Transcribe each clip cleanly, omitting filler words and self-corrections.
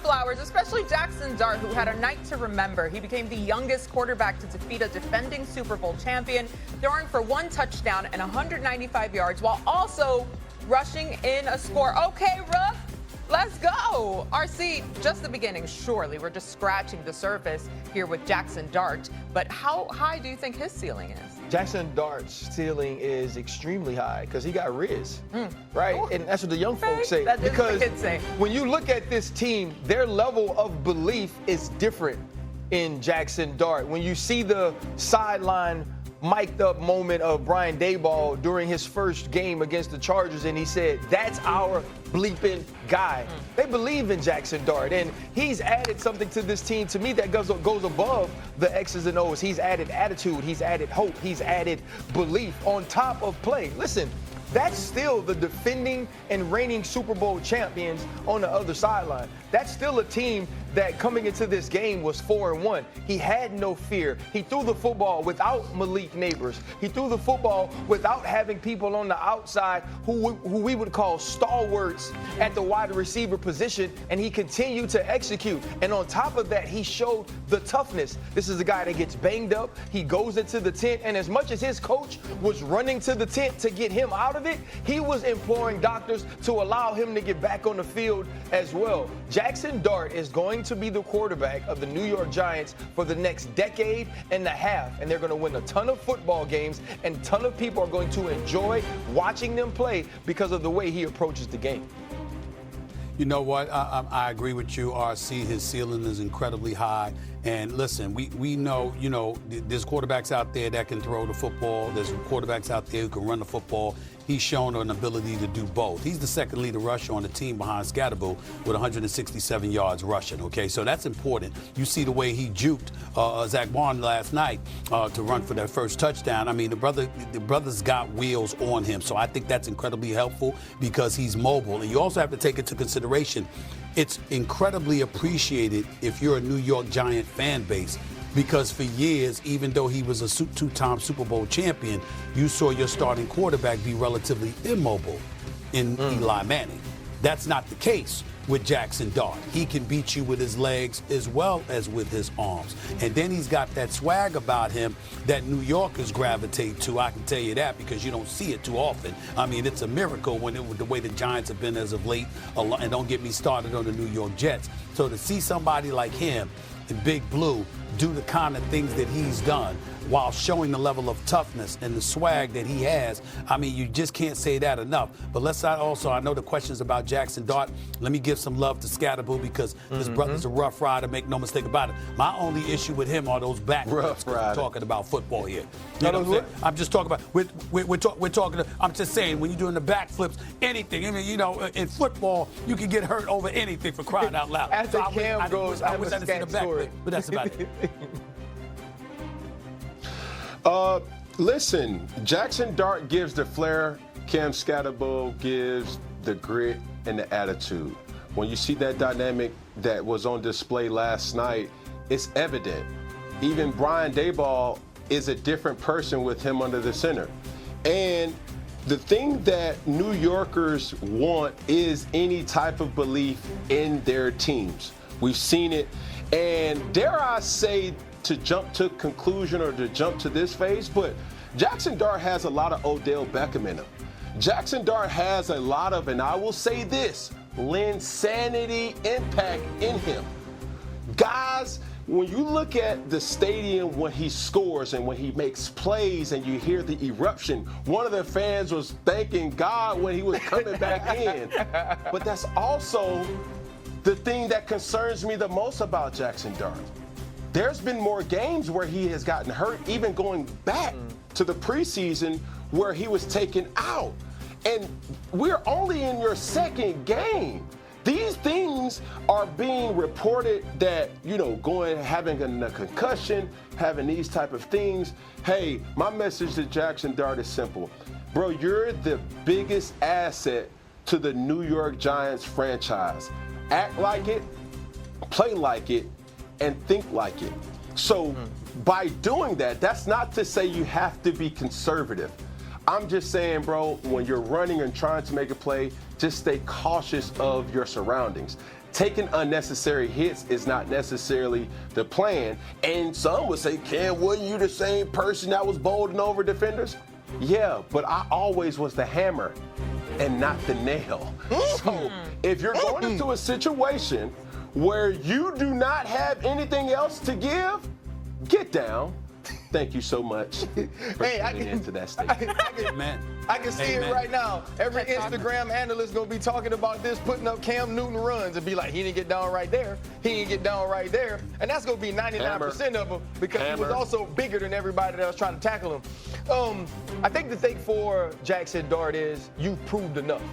flowers, especially Jaxson Dart, who had a night to remember. He became the youngest quarterback to defeat a defending Super Bowl champion, throwing for 1 touchdown and 195 yards while also rushing in a score. Okay, Ruff, let's go. RC, just the beginning, surely. We're just scratching the surface here with Jaxson Dart. But how high do you think his ceiling is? Jaxson Dart's ceiling is extremely high because he got Riz, right? Ooh. And that's what the young folks say. That is because what the kids say. when you look at this team, their level of belief is different in Jaxson Dart. When you see the sideline mic'd up moment of Brian Daboll during his first game against the Chargers, and he said, that's our bleeping guy. They believe in Jaxson Dart, and he's added something to this team, to me, that goes above the X's and O's. He's added attitude, he's added hope, he's added belief on top of play. Listen, that's still the defending and reigning Super Bowl champions on the other sideline. That's still a team that coming into this game was 4-1. He had no fear. He threw the football without Malik Neighbors. He threw the football without having people on the outside who we would call stalwarts at the wide receiver position, and he continued to execute. And on top of that, he showed the toughness. This is a guy that gets banged up. He goes into the tent, and as much as his coach was running to the tent to get him out of it, he was imploring doctors to allow him to get back on the field as well. Jaxson Dart is going to be the quarterback of the New York Giants for the next decade and a half, and they're going to win a ton of football games, and a ton of people are going to enjoy watching them play because of the way he approaches the game. You know what? I agree with you, RC. His ceiling is incredibly high. And listen, we know, there's quarterbacks out there that can throw the football. There's quarterbacks out there who can run the football. He's shown an ability to do both. He's the second leader rusher on the team behind Scatterbull with 167 yards rushing, okay? So that's important. You see the way he juked Zach Barn last night to run for that first touchdown. I mean, the brother's got wheels on him. So I think that's incredibly helpful because he's mobile. And you also have to take into consideration, it's incredibly appreciated if you're a New York Giant fan base, because for years, even though he was a two-time Super Bowl champion, you saw your starting quarterback be relatively immobile in Eli Manning. That's not the case with Jaxson Dart. He can beat you with his legs as well as with his arms. And then he's got that swag about him that New Yorkers gravitate to. I can tell you that because you don't see it too often. I mean, it's a miracle with the way the Giants have been as of late. And don't get me started on the New York Jets. So to see somebody like him in Big Blue do the kind of things that he's done while showing the level of toughness and the swag that he has, I mean, you just can't say that enough. But let's not also, I know the questions about Jaxson Dart. Let me give some love to Scatterbull because this brother's a rough rider, make no mistake about it. My only issue with him are those backflips. I'm talking about football here. You know what I'm saying? I'm just talking about, we're talking, I'm just saying, when you're doing the backflips, anything. I mean, in football, you can get hurt over anything, for crying out loud. As the cam goes, I wish I didn't see the backflip, but that's about it. Listen, Jaxson Dart gives the flair. Cam Scatterbull gives the grit and the attitude. When you see that dynamic that was on display last night, it's evident. Even Brian Daboll is a different person with him under the center. And the thing that New Yorkers want is any type of belief in their teams. We've seen it. And dare I say, to jump to conclusion or to jump to this phase, but Jaxson Dart has a lot of Odell Beckham in him. Jaxson Dart has a lot of, and I will say this, Linsanity impact in him. Guys, when you look at the stadium when he scores and when he makes plays and you hear the eruption, one of the fans was thanking God when he was coming back in. But that's also the thing that concerns me the most about Jaxson Dart. There's been more games where he has gotten hurt, even going back to the preseason where he was taken out. And we're only in your second game. These things are being reported that, having a concussion, having these type of things. Hey, my message to Jaxson Dart is simple. Bro, you're the biggest asset to the New York Giants franchise. Act like it, play like it, and think like it. So by doing that, that's not to say you have to be conservative. I'm just saying, bro, when you're running and trying to make a play, just stay cautious of your surroundings. taking unnecessary hits is not necessarily the plan. And some would say, Cam, wasn't you the same person that was bowling over defenders? Yeah, but I always was the hammer and not the nail. So if you're going into a situation where you do not have anything else to give, get down. Thank you so much for tuning into that statement. I can see it right now. Every Instagram analyst going to be talking about this, putting up Cam Newton runs and be like, he didn't get down right there. He didn't get down right there. And that's going to be 99% of them because he was also bigger than everybody that was trying to tackle him. I think the thing for Jaxson Dart is you've proved enough,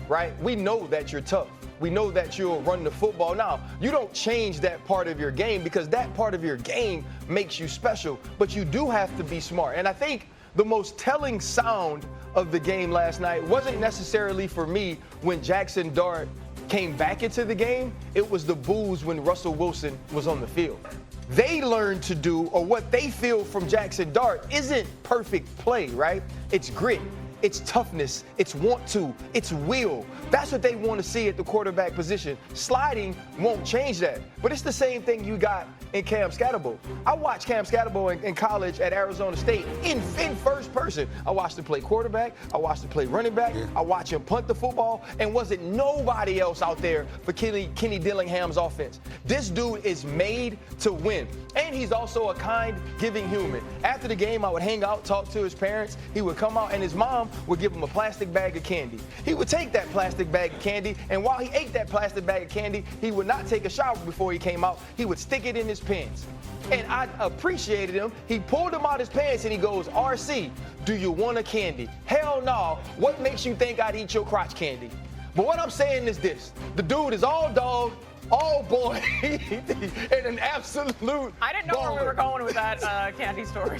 right? We know that you're tough. We know that you'll run the football. Now, you don't change that part of your game because that part of your game makes you special, but you do have to be smart. And I think the most telling sound of the game last night wasn't necessarily for me when Jaxson Dart came back into the game. It was the boos when Russell Wilson was on the field. They learned to do, or what they feel from Jaxson Dart isn't perfect play, right? It's grit. It's toughness, it's want to, it's will. That's what they want to see at the quarterback position. Sliding won't change that. But it's the same thing you got in Cam Scatterbo. I watched Cam Scatterbo in college at Arizona State in first person. I watched him play quarterback. I watched him play running back. I watched him punt the football. And wasn't nobody else out there for Kenny Dillingham's offense. This dude is made to win. And he's also a kind, giving human. After the game, I would hang out, talk to his parents. He would come out, and his mom would give him a plastic bag of candy. He would take that plastic bag of candy, and while he ate that plastic bag of candy, he would not take a shower before he came out. He would stick it in his pants. And I appreciated him. He pulled him out his pants, and he goes, RC, do you want a candy? Hell no. What makes you think I'd eat your crotch candy? But what I'm saying is this. The dude is all dog, all boy, and an absolute I didn't know where we were going with that candy story.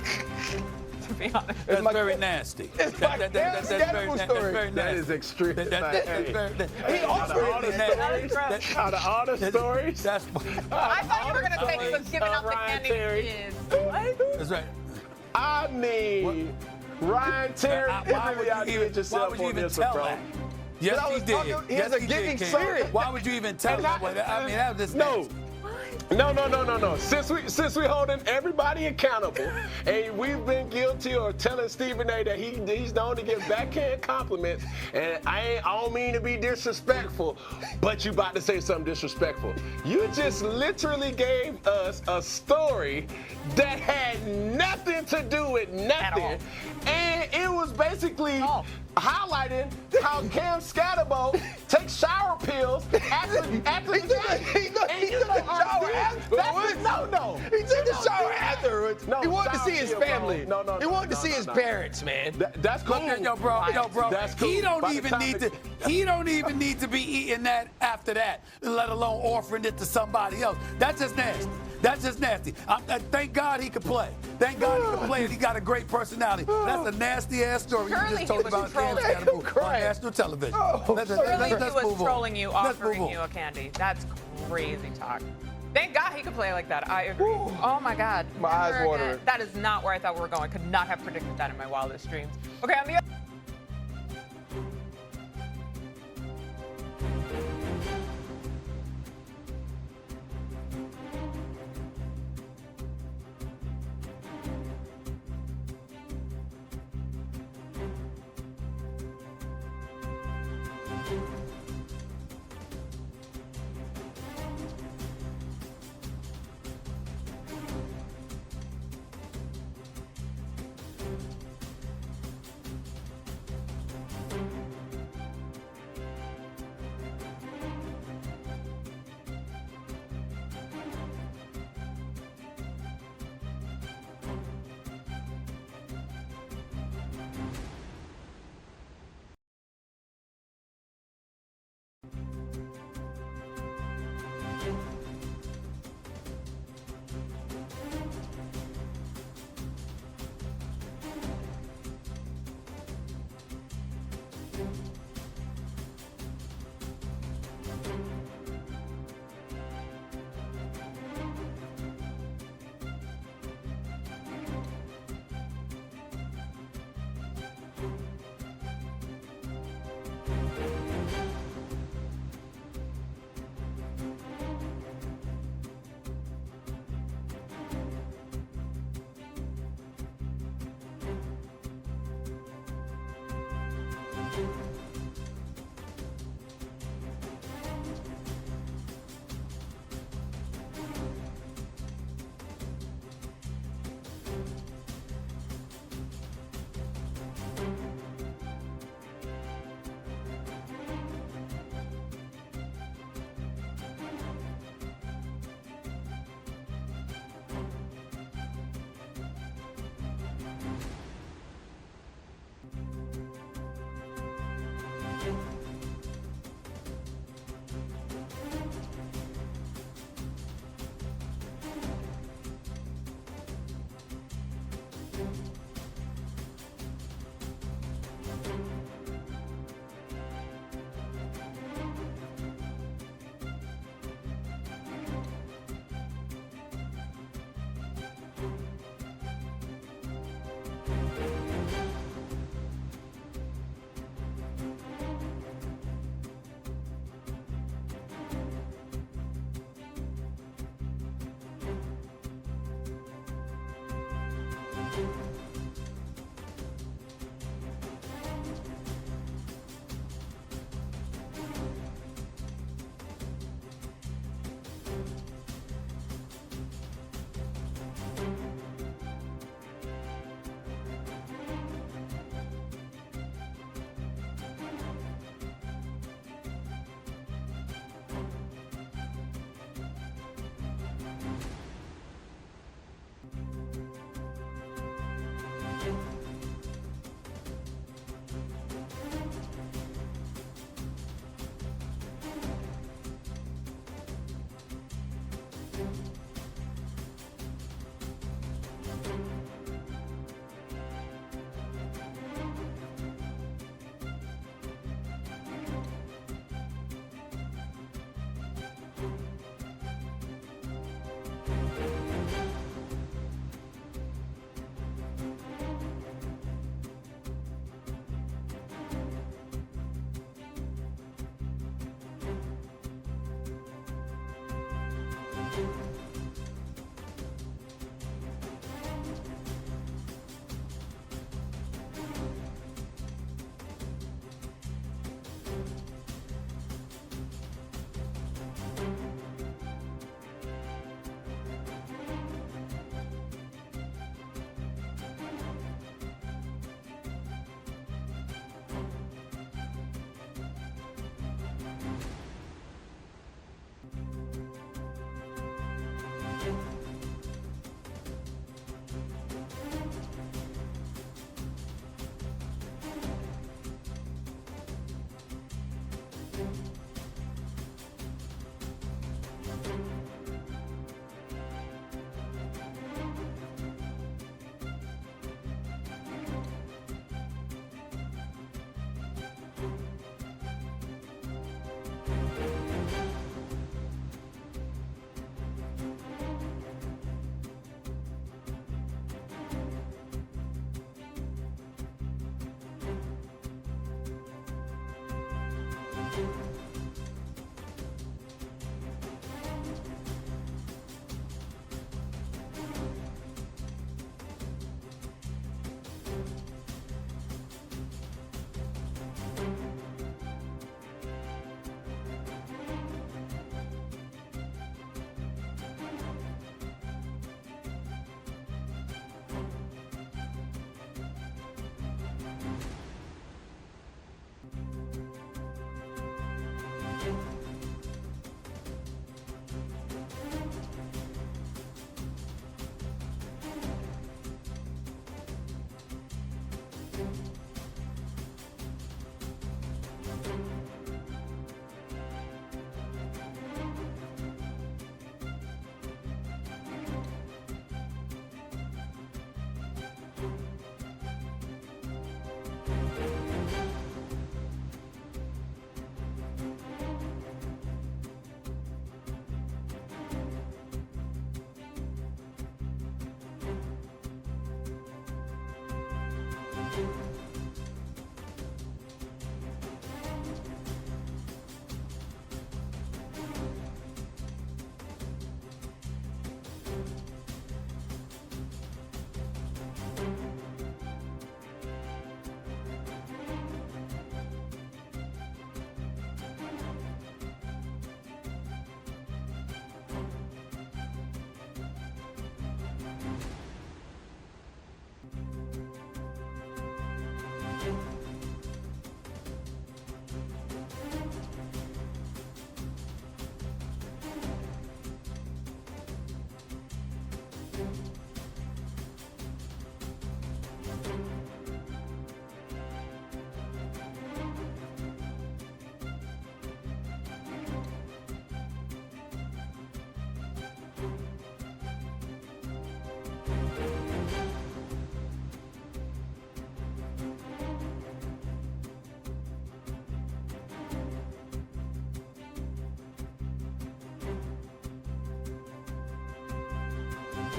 To be honest. That's very nasty. It's my Cam Scatterbo story. That is extreme. He offered it. Out of all the stories, I thought you were going to say he was giving out the candy to kids. What? That's right. I mean, Ryan Terry, Why would you even tell that? Yes, he did. He has a giving spirit. Why would you even tell that? I mean, that was just No. Since we holding everybody accountable, and we've been guilty of telling Stephen A. that he's known to give backhand compliments, and I don't mean to be disrespectful, but you about to say something disrespectful. You just literally gave us a story that had nothing to do with nothing, and it was basically highlighting how Cam Scatterbo takes shower pills after the game. He took a shower afterwards. No. He took a shower afterwards. No, he wanted to see his shower pill, family. bro. He wanted to see his parents, man. That's cool. Yo, bro. That's cool. He don't even need to be eating that after that, let alone offering it to somebody else. That's just nasty. That's just nasty. Thank God he could play. Thank God he could play, and he got a great personality. That's a nasty-ass story you just told about Cam Scatterbo on national television. Let's He was move on. trolling you, offering you a candy. That's crazy talk. Thank God he could play like that. I agree. Oh, my God. My eyes Never watering. again. That is not where I thought we were going. Could not have predicted that in my wildest dreams. Okay, on the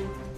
Bye.